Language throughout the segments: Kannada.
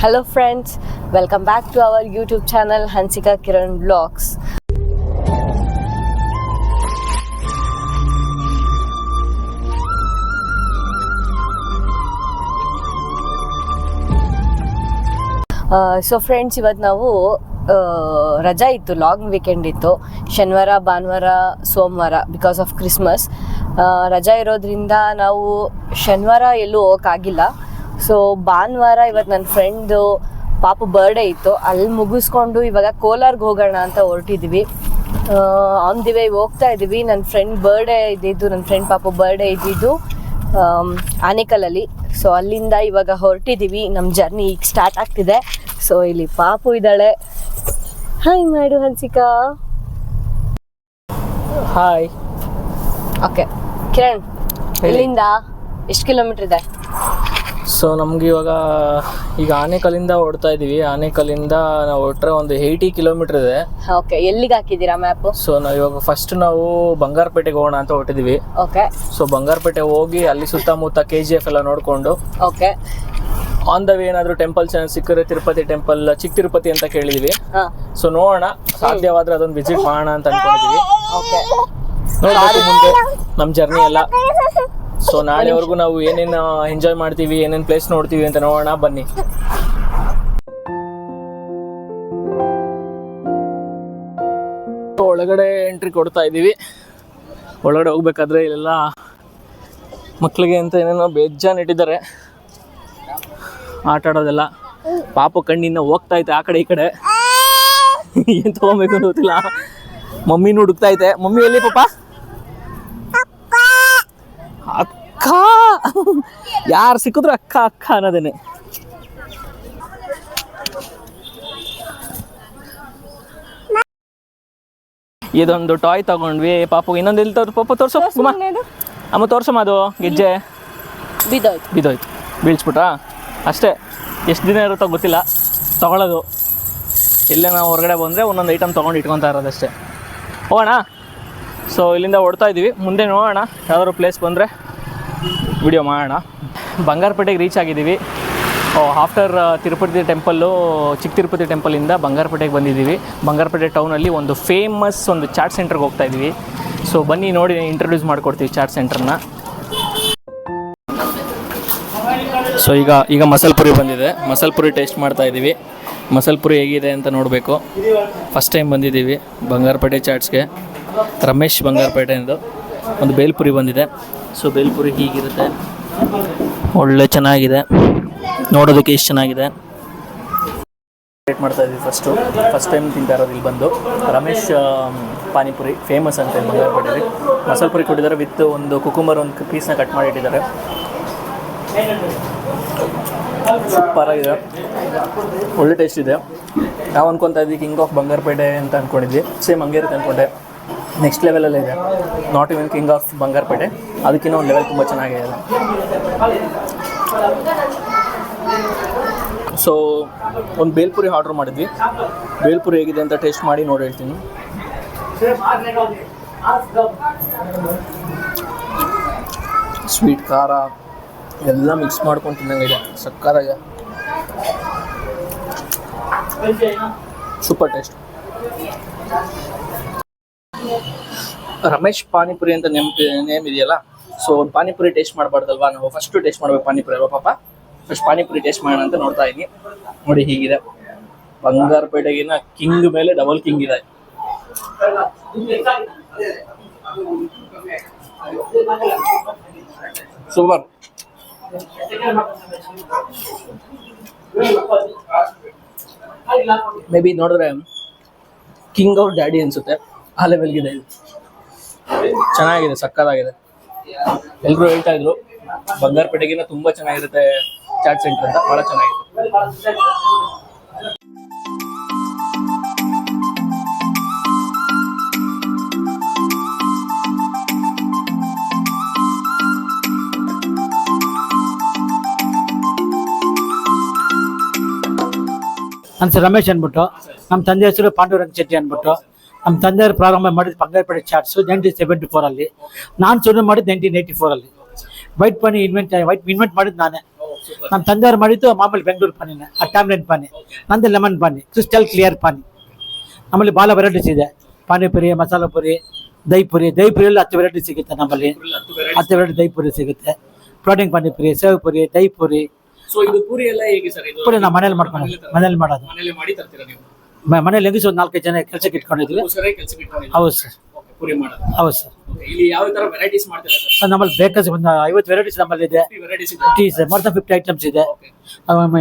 Hello friends, welcome back to our YouTube channel Hansika Kiran Vlogs. So friends, ಇವತ್ತು ನಾವು ರಜಾ ಇತ್ತು, ಲಾಂಗ್ ವೀಕೆಂಡ್ ಇತ್ತು. ಶನಿವಾರ ಭಾನುವಾರ ಸೋಮವಾರ ಬಿಕಾಸ್ ಆಫ್ ಕ್ರಿಸ್ಮಸ್ ರಜಾ ಇರೋದ್ರಿಂದ ನಾವು ಶನಿವಾರ ಎಲ್ಲೂ ಹೋಗೋಕ್ಕಾಗಿಲ್ಲ. ಸೊ ಭಾನುವಾರ ಇವತ್ತು ನನ್ನ ಫ್ರೆಂಡು ಪಾಪು ಬರ್ಡೇ ಇತ್ತು, ಅಲ್ಲಿ ಮುಗಿಸ್ಕೊಂಡು ಇವಾಗ ಕೋಲಾರ್ಗೆ ಹೋಗೋಣ ಅಂತ ಹೊರಟಿದ್ದೀವಿ. ಆನ್ ದಿ ವೇ ಹೋಗ್ತಾ ಇದ್ದೀವಿ. ನನ್ನ ಫ್ರೆಂಡ್ ಬರ್ಡೇ ಇದ್ದಿದ್ದು, ನನ್ನ ಫ್ರೆಂಡ್ ಪಾಪು ಬರ್ಡೇ ಇದ್ದಿದ್ದು ಆನೇಕಲ್ಲಲ್ಲಿ. ಸೊ ಅಲ್ಲಿಂದ ಇವಾಗ ಹೊರಟಿದ್ದೀವಿ. ನಮ್ಮ ಜರ್ನಿ ಈಗ ಸ್ಟಾರ್ಟ್ ಆಗ್ತಿದೆ. ಸೊ ಇಲ್ಲಿ ಪಾಪು ಇದ್ದಾಳೆ. ಹಾಯ್ ಮಾಡು ಹನ್ಸಿಕಾ. ಹಾಯ್. ಓಕೆ ಕಿರಣ್, ಇಲ್ಲಿಂದ ಎಷ್ಟು ಕಿಲೋಮೀಟರ್ ಇದೆ? ಸೊ ನಮ್ಗೆ ಈಗ ಆನೇಕಲ್ಲಿಂದ ಹೊಡ್ತಾ ಇದ್ದೀವಿ. ಆನೇಕಲ್ಲಿಂದ ನಾವು ಹೊರಟ್ರೆ ಒಂದು 80 ಕಿಲೋಮೀಟರ್ ಇದೆ. ಓಕೆ, ಎಲ್ಲಿಗೆ ಹಾಕಿದ್ದೀರಾ ಮ್ಯಾಪು? ಸೊ ನಾವು ಇವಾಗ ಫಸ್ಟ್ ನಾವು ಬಂಗಾರಪೇಟೆಗೆ ಹೋಗೋಣ ಅಂತ ಹೊರಟಿದ್ದೀವಿ. ಓಕೆ. ಸೊ ಬಂಗಾರಪೇಟೆ ಹೋಗಿ ಅಲ್ಲಿ ಸುತ್ತಮುತ್ತ KGF ಎಲ್ಲ ನೋಡಿಕೊಂಡು, ಓಕೆ, ಆನ್ ದ ವೇ ಏನಾದರೂ ಟೆಂಪಲ್ಸ್ ಸಿಕ್ಕರೆ ತಿರುಪತಿ ಟೆಂಪಲ್, ಚಿಕ್ಕ ತಿರುಪತಿ ಅಂತ ಕೇಳಿದೀವಿ. ಸೊ ನೋಡೋಣ, ಸಾಧ್ಯವಾದ್ರೆ ಅದೊಂದು ವಿಸಿಟ್ ಮಾಡೋಣ ಅಂತ ಅನ್ಕೊಂಡಿದೀವಿ. ಓಕೆ, ನೋಡ್ಬೇಕು ಮುಂದೆ ನಮ್ಮ ಜರ್ನಿ ಎಲ್ಲ. ಸೊ ನಾಳೆವರೆಗೂ ನಾವು ಏನೇನು ಎಂಜಾಯ್ ಮಾಡ್ತೀವಿ, ಏನೇನು ಪ್ಲೇಸ್ ನೋಡ್ತೀವಿ ಅಂತ ನೋಡೋಣ, ಬನ್ನಿ. ಒಳಗಡೆ ಎಂಟ್ರಿ ಕೊಡ್ತಾ ಇದ್ದೀವಿ. ಒಳಗಡೆ ಹೋಗ್ಬೇಕಾದ್ರೆ ಇಲ್ಲೆಲ್ಲ ಮಕ್ಕಳಿಗೆ ಅಂತ ಏನೇನೋ ಬೇಜಾನ್ ಇಟ್ಟಿದ್ದಾರೆ ಆಟ ಆಡೋದೆಲ್ಲ. ಪಾಪು ಕಣ್ಣಿಂದ ಹೋಗ್ತಾ ಐತೆ ಆ ಕಡೆ ಈ ಕಡೆ, ಏನು ತಗೋಬೇಕು ಅಂತ ಗೊತ್ತಿಲ್ಲ. ಮಮ್ಮಿನೂ ಹುಡುಕ್ತಾ ಐತೆ. ಮಮ್ಮಿ ಎಲ್ಲಿ ಪಾಪ? ಅಕ್ಕ, ಯಾರು ಸಿಕ್ಕಿದ್ರು ಅಕ್ಕ ಅಕ್ಕ ಅನ್ನೋದೇನೆ. ಇದೊಂದು ಟಾಯ್ ತಗೊಂಡ್ವಿ ಪಾಪು. ಇನ್ನೊಂದು ಎಲ್ಲಿ ಪಾಪ ತೋರ್ಸೋ ಅಮ್ಮ, ತೋರ್ಸಮ್ಮ. ಅದು ಗೆಜ್ಜೆ ಬಿದ್ದೋಯ್ತು, ಬೀಳ್ಸ್ಬಿಟ್ರಾ? ಅಷ್ಟೇ. ಎಷ್ಟು ದಿನ ಇರುತ್ತೋ ಗೊತ್ತಿಲ್ಲ, ತೊಗೊಳ್ಳೋದು. ಇಲ್ಲೇ ನಾವು ಹೊರಗಡೆ ಬಂದರೆ ಒಂದೊಂದು ಐಟಮ್ ತೊಗೊಂಡು ಇಟ್ಕೊತಾ ಇರೋದಷ್ಟೇ. ಹೋಗೋಣ. ಸೊ ಇಲ್ಲಿಂದ ಹೊಡ್ತಾ ಇದ್ದೀವಿ. ಮುಂದೆ ನೋಡೋಣ, ಯಾವ್ದಾದ್ರು ಪ್ಲೇಸ್ ಬಂದರೆ ವಿಡಿಯೋ ಮಾಡೋಣ. ಬಂಗಾರಪೇಟೆಗೆ ರೀಚ್ ಆಗಿದ್ದೀವಿ. ಆಫ್ಟರ್ ತಿರುಪತಿ ಟೆಂಪಲ್ಲು, ಚಿಕ್ಕ ತಿರುಪತಿ ಟೆಂಪಲಿಂದ ಬಂಗಾರಪೇಟೆಗೆ ಬಂದಿದ್ದೀವಿ. ಬಂಗಾರಪೇಟೆ ಟೌನಲ್ಲಿ ಒಂದು ಫೇಮಸ್ ಒಂದು ಚಾಟ್ ಸೆಂಟ್ರಿಗೆ ಹೋಗ್ತಾ ಇದ್ದೀವಿ. ಸೊ ಬನ್ನಿ ನೋಡಿ, ಇಂಟ್ರೊಡ್ಯೂಸ್ ಮಾಡಿಕೊಡ್ತೀವಿ ಚಾಟ್ ಸೆಂಟ್ರನ್ನ. ಸೊ ಈಗ ಮಸಾಲೆ ಪುರಿ ಬಂದಿದೆ. ಮಸಾಲೆ ಪುರಿ ಟೇಸ್ಟ್ ಮಾಡ್ತಾ ಇದ್ದೀವಿ. ಮಸಾಲೆ ಪುರಿ ಹೇಗಿದೆ ಅಂತ ನೋಡಬೇಕು. ಫಸ್ಟ್ ಟೈಮ್ ಬಂದಿದ್ದೀವಿ ಬಂಗಾರಪೇಟೆ ಚಾಟ್ಸ್ಗೆ. ರಮೇಶ್ ಬಂಗಾರಪೇಟೆಯಿಂದ ಒಂದು ಬೇಲ್ಪುರಿ ಬಂದಿದೆ. ಸೊ ಬೇಲ್ಪುರಿ ಹೀಗಿರುತ್ತೆ, ಒಳ್ಳೆ ಚೆನ್ನಾಗಿದೆ, ನೋಡೋದಕ್ಕೆ ಎಷ್ಟು ಚೆನ್ನಾಗಿದೆ. ವೇಟ್ ಮಾಡ್ತಾ ಇದ್ದೀವಿ. ಫಸ್ಟ್ ಟೈಮ್ ತಿಂತಾ ಇರೋದು ಇಲ್ಲಿ ಬಂದು. ರಮೇಶ್ ಪಾನಿಪುರಿ ಫೇಮಸ್ ಅಂತ ಬಂಗಾರಪೇಟೆಯಲ್ಲಿ. ಮಸಾಲೆ ಪುರಿ ಕೊಟ್ಟಿದ್ದಾರೆ ವಿತ್ ಒಂದು ಕುಕುಂಬರ್ ಒಂದು ಪೀಸ್ನ ಕಟ್ ಮಾಡಿ ಇಟ್ಟಿದ್ದಾರೆ. ಸೂಪರ್ ಆಗಿದೆ, ಒಳ್ಳೆ ಟೇಸ್ಟ್ ಇದೆ. ನಾವು ಅನ್ಕೊತಾ ಇದ್ವಿ ಕಿಂಗ್ ಆಫ್ ಬಂಗಾರಪೇಟೆ ಅಂತ ಅಂದ್ಕೊಂಡಿದ್ವಿ. ಸೇಮ್ ಹಂಗೆ ಇರುತ್ತೆ ಅಂದ್ಕೊಂಡೆ. ನೆಕ್ಸ್ಟ್ ಲೆವೆಲಲ್ಲೇ ಇದೆ. Not even king of Bangarapete, ಅದಕ್ಕಿಂತ ಒಂದು ಲೆವೆಲ್ ತುಂಬ ಚೆನ್ನಾಗಿದೆ. ಸೊ ಒಂದು ಬೇಲ್ಪುರಿ ಆರ್ಡ್ರ್ ಮಾಡಿದ್ವಿ. ಬೇಲ್ಪುರಿ ಹೇಗಿದೆ ಅಂತ ಟೇಸ್ಟ್ ಮಾಡಿ ನೋಡಿ ಹೇಳ್ತೀನಿ. ಸ್ವೀಟ್ ಖಾರ ಎಲ್ಲ ಮಿಕ್ಸ್ ಮಾಡ್ಕೊಂಡು ತಿನ್ನಂಗಿದೆ, ಸಕ್ಕತ್ತಾಗಿದೆ, ಸೂಪರ್ ಟೇಸ್ಟ್. ರಮೇಶ್ ಪಾನಿಪುರಿ ಅಂತ ನೇಮ್ ಇದೆಯಲ್ಲ. ಸೊ ಒಂದು ಪಾನಿಪುರಿ ಟೇಸ್ಟ್ ಮಾಡಬಾರ್ದಲ್ವಾ, ನಾವು ಫಸ್ಟು ಟೇಸ್ಟ್ ಮಾಡ್ಬೇಕು ಪಾನಿಪುರಿ ಅಲ್ವಾ ಪಾಪ. ಫಸ್ಟ್ ಪಾನಿಪುರಿ ಟೇಸ್ಟ್ ಮಾಡೋಣ ಅಂತ ನೋಡ್ತಾ ಇದ್ದೀನಿ. ನೋಡಿ ಹೀಗಿದೆ. ಬಂಗಾರಪೇಟೆಗಿನ ಕಿಂಗ್ ಮೇಲೆ ಡಬಲ್ ಕಿಂಗ್ ಇದೆ. ಸೂಪರ್. ಮೇ ಬಿ ನೋಡಿದ್ರೆ ಕಿಂಗ್ ಅವ್ರ ಡ್ಯಾಡಿ ಅನ್ಸುತ್ತೆ, ಆ ಲೆವೆಲ್ಗಿದೆ ಇದು. ಚೆನ್ನಾಗಿದೆ, ಸಕ್ಕತ್ತಾಗಿದೆ. ಎಲ್ಲರೂ ಹೇಳ್ತಾ ಇದ್ರು ಬಂಗಾರಪೇಟೆಗಿನ ತುಂಬ ಚೆನ್ನಾಗಿರುತ್ತೆ ಚಾಟ್ ಸೆಂಟರ್ ಅಂತ. ಭಾಳ ಚೆನ್ನಾಗಿದೆ. ನನ್ನ ಹೆಸರು ರಮೇಶ್ ಅಂದ್ಬಿಟ್ಟು, ನಮ್ಮ ತಂದೆ ಹೆಸರು ಪಾಂಡುರಂಗ ಶೆಟ್ಟಿ ಅಂದ್ಬಿಟ್ಟು. ನಮ್ಮ ತಂದೆಯವರು ಪ್ರಾರಂಭ ಮಾಡಿದ್ದು ಬಂಗಾರಪೇಟೆ ಚಾಟ್ಸು 1974 ನಾನು ಶುರು ಮಾಡಿದ್ದು 1984. ವೈಟ್ ಇನ್ವೆಂಟ್ ಮಾಡಿದ್ದು ನಾನೇ. ನಮ್ಮ ತಂದೆಯವ್ರು ಮಾಡಿದ್ದು ಮಾಮೂಲಿ ಬೆಂಗಳೂರು ಪಾನಿನ, ಆ ಟ್ಯಾಮ್ಲಿನ್ ಪಾನಿ. ನಂದು ಲೆಮನ್ ಪಾನಿ, ಕ್ರಿಸ್ಟಲ್ ಕ್ಲಿಯರ್ ಪಾನಿ. ನಮ್ಮಲ್ಲಿ ಭಾಳ ವೆರೈಟೀಸ್ ಇದೆ. ಪಾನಿಪುರಿ, ಮಸಾಲ ಪುರಿ, ದಹಿಪುರಿಯಲ್ಲಿ 10 ವೆರೈಟಿ ಸಿಗುತ್ತೆ ನಮ್ಮಲ್ಲಿ. 10 ವೆರೈಟಿ ದಹಿಪುರಿ ಸಿಗುತ್ತೆ. ಪ್ರೋಟೀನ್ ಪಾನಿಪುರಿ, ಸೇವ್ ಪುರಿ, ದಹಿಪುರಿ. ಸೊ ಇದು ಪೂರಿ ಎಲ್ಲ ಹೇಗೆ ಸರ್? ಇದು ಪುರಿ ನಾವು ಮನೇಲಿ ಮನೇಲಿ ಮಾಡೋದು. ಮನೇಲಿ ಮಾಡಿ ತರ್ತೀರಾ ನೀವು? ಮನೇಲಿ ಹೆಂಗಿಸ್ ಒಂದು 4-5 ಜನ ಕೆಲಸಕ್ಕೆ ಇಟ್ಕೊಂಡಿದ್ವಿ. ಕೆಲಸಕ್ಕೆ ಇಟ್ಕೊಂಡಿದ್ದೀರಾ? ಹೌದು ಸರ್, ಪೂರಿ ಮಾಡೋದು. ಹೌದು ಸರ್. ಇಲ್ಲಿ ಯಾವ ತರ ವೆರೈಟೀಸ್ ಮಾಡ್ತೀರಾ ಸರ್? ಸರ್ ನಮ್ಮಲ್ಲಿ ಬೇಕಾದ್ರೆ ಒಂದು 50 ವೆರೈಟೀಸ್ ನಮ್ಮಲ್ಲಿ ಇದೆ. Varieties ties more than 50 items ಇದೆ.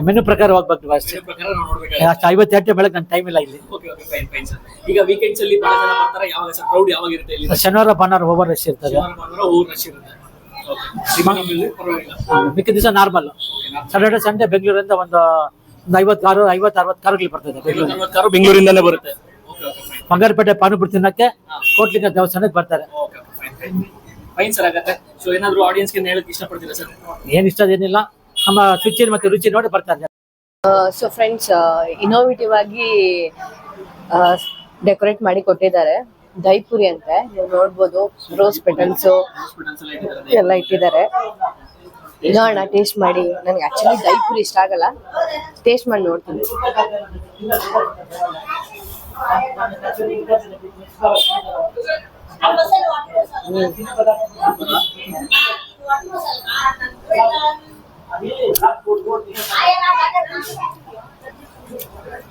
ಮೆನು ಪ್ರಕಾರ ಹೋಗ್ಬೇಕು ಅಷ್ಟೇ. ಪ್ರಕಾರ ನಾವು ನೋಡ್ಬೇಕಾದ್ರೆ ಅಷ್ಟು 50 ಐಟಮ್ ಬೆಳಗ್ಗೆ ನನ್ನ ಟೈಮ್ ಇಲ್ಲ ಇಲ್ಲಿ. Okay okay fine fine sir. ಈಗ ವೀಕೆಂಡ್ಸ್ ಅಲ್ಲಿ ಬಹಳ ಜನ ಬರ್ತಾರೆ. ಯಾವಾಗ ಸರ್ ಕ್ರೌಡ್ ಯಾವಾಗ ಇರುತ್ತೆ ಇಲ್ಲಿ? ಶನಿವಾರ ಭಾನುವಾರ ಓವರ್ ರಶ್ ಇರ್ತದೆ. ಓವರ್ ರಶ್ ಇರುತ್ತೆ. ಓಕೆ, ನಮ್ಮಲ್ಲಿ ಪರವಾಗಿಲ್ಲ. ಮಿಕ್ಕಿದ ದಿವಸ ನಾರ್ಮಲ್. ಸ್ಯಾಟರ್ಡೆ ಸಂಡೇ ಬೆಂಗಳೂರಿಂದ ಒಂದು 50-60 ಕಾರುಗಳು ಬರ್ತದೆ ಬೆಂಗಳೂರು. ಬೆಂಗಳೂರಿಂದನೇ ಬರುತ್ತೆ. Okay okay fine. Bangarapete panipuri ತಿನ್ನಕ್ಕೆ ಕೋಟ್ಲಿಂಗ ದೇವಸ್ಥಾನಕ್ಕೆ ಬರ್ತಾರೆ. Okay okay fine fine fine sir. ಆಗತ್ತೆ. ಸೊ ಏನಾದರೂ ಆಡಿಯನ್ಸ್ಗೆ ಹೇಳಕ್ಕೆ ಇಷ್ಟಪಡ್ತೀರಾ ಸರ್? ಏನ್ ಇಷ್ಟ ಏನಿಲ್ಲ, ನಮ್ಮ ಶುಚಿ ಮತ್ತೆ ರುಚಿ ನೋಡಿ ಬರ್ತಾರೆ. ಸೊ ಫ್ರೆಂಡ್ಸ್, ಇನೋವೇಟಿವ್ ಆಗಿ ಡೆಕೋರೇಟ್ ಮಾಡಿ ಕೊಟ್ಟಿದ್ದಾರೆ. ದಹಿಪುರಿ ಅಂತೆ, ನೀವು ನೋಡ್ಬೋದು. ರೋಸ್ ಪೆಟಲ್ಸ್ ಎಲ್ಲ ಇಟ್ಟಿದ್ದಾರೆ. ನೋಡೋಣ, ಟೇಸ್ಟ್ ಮಾಡಿ. ನನಗೆ ಆಕ್ಚುಲಿ ದಹಿಪುರಿ ಇಷ್ಟ ಆಗಲ್ಲ, ಟೇಸ್ಟ್ ಮಾಡಿ ನೋಡ್ತೀನಿ.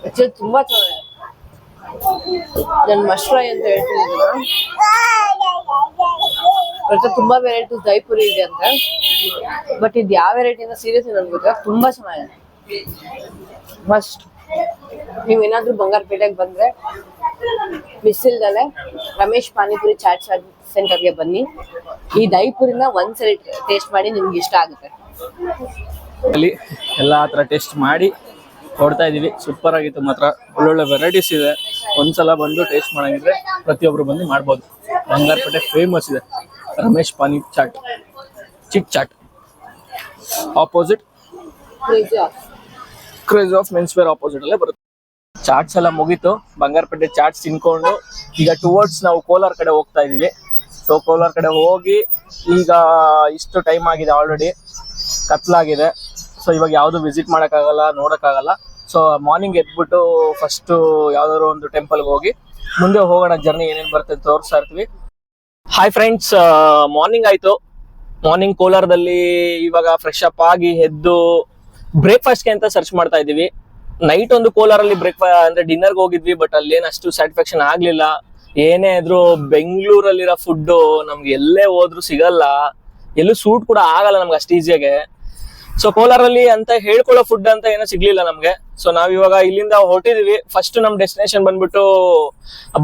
ಆಕ್ಚುಲಿ ತುಂಬಾ ಚೆನ್ನಾಗಿದೆ. ನಾನು ಮಶ್ ಫ್ರೈ ಅಂತ ಹೇಳ್ತೀನಿ ಇದನ್ನ. ತುಂಬಾ ವೆರೈಟೀಸ್ ದಹಿಪುರಿ ಇದೆ ಅಂತ, ಬಟ್ ಇದು ಯಾವ ವೆರೈಟಿ ಅಂತ ಸೀರಿಯಸ್ ನನ್ಗೆ ಗೊತ್ತಿಲ್ಲ. ತುಂಬಾ ಚೆನ್ನಾಗಿದೆ. ಮಸ್ಟ್. ನೀವೇನಾದ್ರೂ ಬಂಗಾರಪೇಟೆಗೆ ಬಂದ್ರೆ ಮಿಸ್ ಇಲ್ದಲೆ ರಮೇಶ್ ಪಾನಿಪುರಿ ಚಾಟ್ ಸೆಂಟರ್ಗೆ ಬನ್ನಿ. ಈ ದಹಿಪುರಿನ ಒಂದ್ಸರಿ ಟೇಸ್ಟ್ ಮಾಡಿ, ನಿಮ್ಗೆ ಇಷ್ಟ ಆಗುತ್ತೆ. ಅಲ್ಲಿ ಎಲ್ಲ ತರ ಟೇಸ್ಟ್ ಮಾಡಿ ಕೊಡ್ತಾ ಇದೀವಿ. ಸೂಪರ್ ಆಗಿತ್ತು ಮಾತ್ರ. ಒಳ್ಳೊಳ್ಳೆ ವೆರೈಟೀಸ್ ಇದೆ. ಒಂದ್ಸಲ ಬಂದು ಟೇಸ್ಟ್ ಮಾಡಂಗಿದ್ರೆ ಪ್ರತಿಯೊಬ್ರು ಬಂದು ಮಾಡ್ಬೋದು. ಬಂಗಾರಪೇಟೆ ಫೇಮಸ್ ಇದೆ Ramesh pani chaat, chit chat. Opposite craze of men's wear opposite ಅಲ್ಲೇ ಬರುತ್ತೆ. ಚಾಟ್ಸ್ ಎಲ್ಲ ಮುಗೀತು. ಬಂಗಾರಪೇಟೆ ಚಾಟ್ಸ್ ತಿನ್ಕೊಂಡು ಈಗ ಟುವರ್ಡ್ಸ್ ನಾವು ಕೋಲಾರ ಕಡೆ ಹೋಗ್ತಾ ಇದೀವಿ. ಸೊ ಕೋಲಾರ ಕಡೆ ಹೋಗಿ ಈಗ ಇಷ್ಟು ಟೈಮ್ ಆಗಿದೆ, ಆಲ್ರೆಡಿ ಕತ್ಲಾಗಿದೆ. ಸೊ ಇವಾಗ ಯಾವುದು ವಿಸಿಟ್ ಮಾಡೋಕ್ಕಾಗಲ್ಲ, ನೋಡೋಕ್ಕಾಗಲ್ಲ. ಸೊ ಮಾರ್ನಿಂಗ್ ಎದ್ಬಿಟ್ಟು ಫಸ್ಟು ಯಾವ್ದಾದ್ರು ಒಂದು ಟೆಂಪಲ್ಗೆ ಹೋಗಿ ಮುಂದೆ ಹೋಗೋಣ. ಜರ್ನಿ ಏನೇನು ಬರುತ್ತೆ ಅಂತ ತೋರಿಸ್ತಾ ಇರ್ತೀವಿ. ಹಾಯ್ ಫ್ರೆಂಡ್ಸ್, ಮಾರ್ನಿಂಗ್ ಆಯಿತು. ಮಾರ್ನಿಂಗ್ ಕೋಲಾರದಲ್ಲಿ ಇವಾಗ ಫ್ರೆಶ್ ಅಪ್ ಆಗಿ ಎದ್ದು ಬ್ರೇಕ್ಫಾಸ್ಟ್ಗೆ ಅಂತ ಸರ್ಚ್ ಮಾಡ್ತಾ ಇದ್ದೀವಿ. ನೈಟ್ ಒಂದು ಕೋಲಾರಲ್ಲಿ ಅಂದ್ರೆ ಡಿನ್ನರ್ಗೆ ಹೋಗಿದ್ವಿ, ಬಟ್ ಅಲ್ಲೇನು ಅಷ್ಟು ಸ್ಯಾಟಿಸ್ಫ್ಯಾಕ್ಷನ್ ಆಗಲಿಲ್ಲ. ಏನೇ ಇದ್ರು ಬೆಂಗಳೂರಲ್ಲಿರೋ ಫುಡ್ಡು ನಮ್ಗೆ ಎಲ್ಲೇ ಹೋದ್ರು ಸಿಗಲ್ಲ, ಎಲ್ಲೂ ಸೂಟ್ ಕೂಡ ಆಗಲ್ಲ ನಮ್ಗೆ ಅಷ್ಟು ಈಸಿಯಾಗೆ. ಸೊ ಕೋಲಾರಲ್ಲಿ ಅಂತ ಹೇಳ್ಕೊಳ್ಳೋ ಫುಡ್ ಅಂತ ಏನೋ ಸಿಗ್ಲಿಲ್ಲ ನಮ್ಗೆ. ಸೊ ನಾವಿವಾಗ ಇಲ್ಲಿಂದ ಹೊರಟಿದೀವಿ. ಫಸ್ಟ್ ನಮ್ ಡೆಸ್ಟಿನೇಷನ್ ಬಂದ್ಬಿಟ್ಟು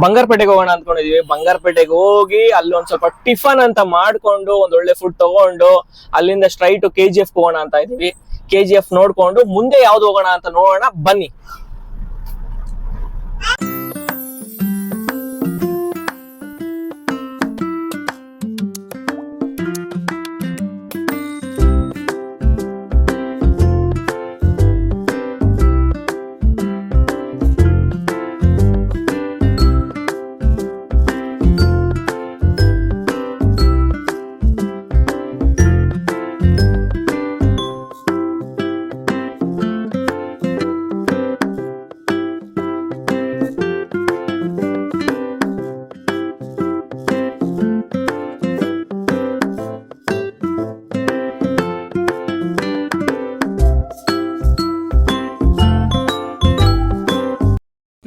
ಬಂಗಾರಪೇಟೆಗೆ ಹೋಗೋಣ ಅಂದ್ಕೊಂಡಿದೀವಿ. ಬಂಗಾರಪೇಟೆಗೆ ಹೋಗಿ ಅಲ್ಲಿ ಒಂದ್ ಸ್ವಲ್ಪ ಟಿಫನ್ ಅಂತ ಮಾಡ್ಕೊಂಡು ಒಂದೊಳ್ಳೆ ಫುಡ್ ತಗೊಂಡು ಅಲ್ಲಿಂದ ಸ್ಟ್ರೈಟ್ KGF ಹೋಗೋಣ ಅಂತ ಇದೀವಿ. KGF ನೋಡ್ಕೊಂಡು ಮುಂದೆ ಯಾವ್ದು ಹೋಗೋಣ ಅಂತ ನೋಡೋಣ, ಬನ್ನಿ.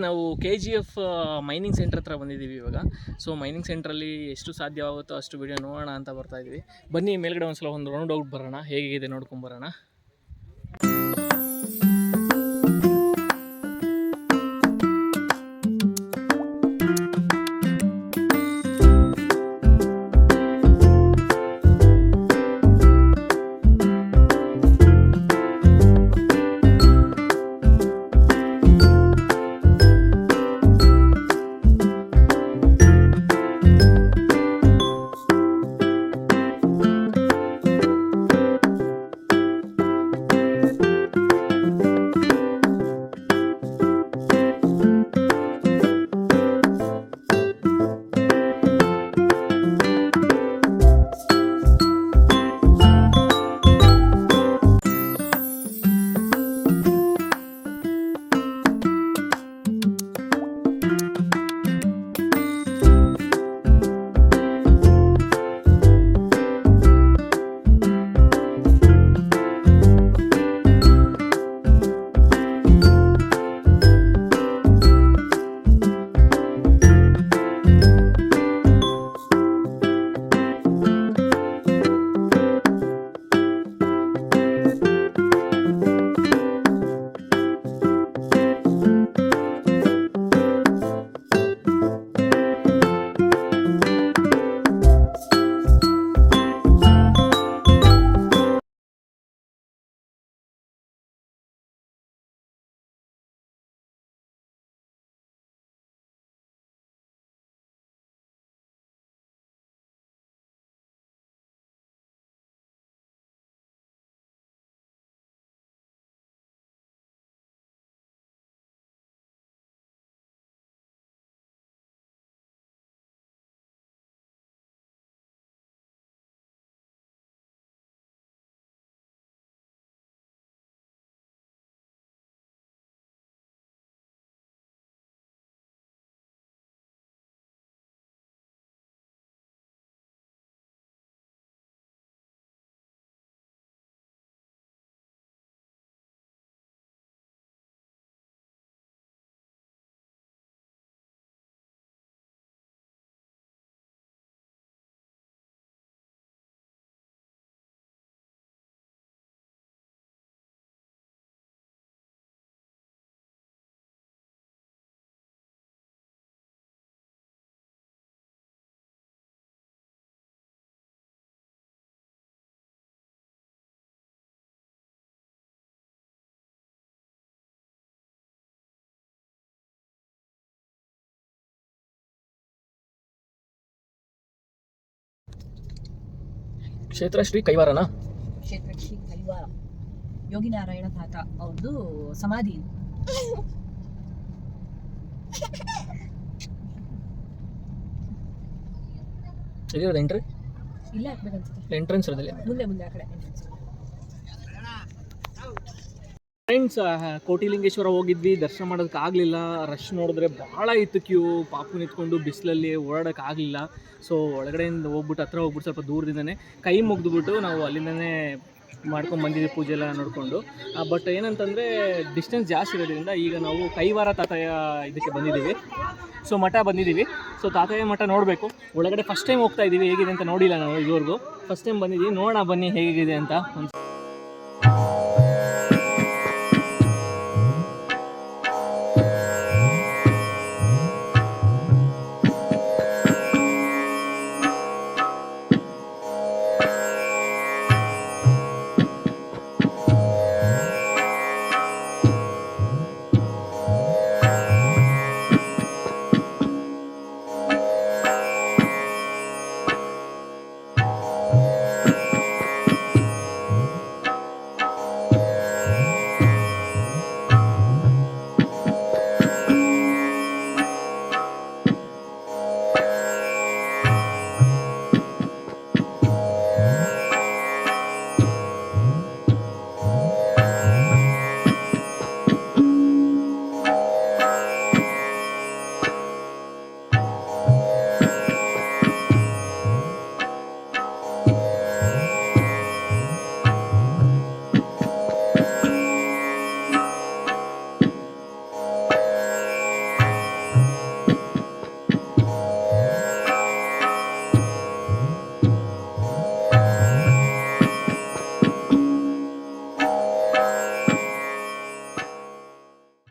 ನಾವು KGF ಮೈನಿಂಗ್ ಸೆಂಟರ್ ಹತ್ರ ಬಂದಿದ್ದೀವಿ ಇವಾಗ. ಸೊ ಮೈನಿಂಗ್ ಸೆಂಟ್ರಲ್ಲಿ ಎಷ್ಟು ಸಾಧ್ಯವಾಗುತ್ತೋ ಅಷ್ಟು ವಿಡಿಯೋ ನೋಡೋಣ ಅಂತ ಬರ್ತಾ ಇದ್ದೀವಿ. ಬನ್ನಿ ಮೇಲ್ಗಡೆ ಒಂದ್ಸಲ ಒಂದು ರೌಂಡ್ ಔಟ್ ಬರೋಣ, ಹೇಗಿದೆ ನೋಡ್ಕೊಂಬರೋಣ. ಕ್ಷೇತ್ರ ಶ್ರೀ ಕೈವಾರನಾ? ಕ್ಷೇತ್ರ ಶ್ರೀ ಕೈವಾರ ಯೋಗಿ ನಾರಾಯಣ ತಾತ ಅವ್ರದ್ದು ಸಮಾಧಿ. ಎಲ್ಲಿರೋದು ಎಂಟ್ರಿ? ಇಲ್ಲೇ ಹಾಕ್ಬೇಕನ್ಸುತ್ತೆ, ಎಂಟ್ರೆನ್ಸ್ ಇರೋದಿಲ್ಲ. ಮುಂದೆ ಆ ಕಡೆ entrance. ಫ್ರೆಂಡ್ಸ್, ಕೋಟಿಲಿಂಗೇಶ್ವರ ಹೋಗಿದ್ವಿ, ದರ್ಶನ ಮಾಡೋದಕ್ಕಾಗಲಿಲ್ಲ. ರಶ್ ನೋಡಿದ್ರೆ ಭಾಳ ಇತ್ತು ಕ್ಯೂ. ಪಾಪು ನಿಂತ್ಕೊಂಡು ಬಿಸಿಲಲ್ಲಿ ಓಡಾಡೋಕ್ಕಾಗಲಿಲ್ಲ. ಸೊ ಒಳಗಡೆಯಿಂದ ಹೋಗ್ಬಿಟ್ಟು ಹತ್ರ ಹೋಗ್ಬಿಟ್ಟು ಸ್ವಲ್ಪ ದೂರದಿಂದನೇ ಕೈ ಮುಗಿದ್ಬಿಟ್ಟು ನಾವು ಅಲ್ಲಿಂದನೇ ಮಾಡ್ಕೊಂಡು ಬಂದಿದ್ದೀವಿ, ಪೂಜೆ ಎಲ್ಲ ನೋಡಿಕೊಂಡು. ಬಟ್ ಏನಂತಂದರೆ ಡಿಸ್ಟೆನ್ಸ್ ಜಾಸ್ತಿ ಇರೋದ್ರಿಂದ ಈಗ ನಾವು ಕೈವಾರ ತಾತಯ್ಯ ಇದಕ್ಕೆ ಬಂದಿದ್ದೀವಿ. ಸೊ ಮಠ ಬಂದಿದ್ದೀವಿ. ಸೊ ತಾತಯ್ಯ ಮಠ ನೋಡಬೇಕು. ಒಳಗಡೆ ಫಸ್ಟ್ ಟೈಮ್ ಹೋಗ್ತಾ ಇದ್ದೀವಿ, ಹೇಗಿದೆ ಅಂತ ನೋಡಿಲ್ಲ ನಾವು ಇದುವರೆಗೂ. ಫಸ್ಟ್ ಟೈಮ್ ಬಂದಿದ್ದೀವಿ, ನೋಡೋಣ ಬನ್ನಿ ಹೇಗಿದೆ ಅಂತ.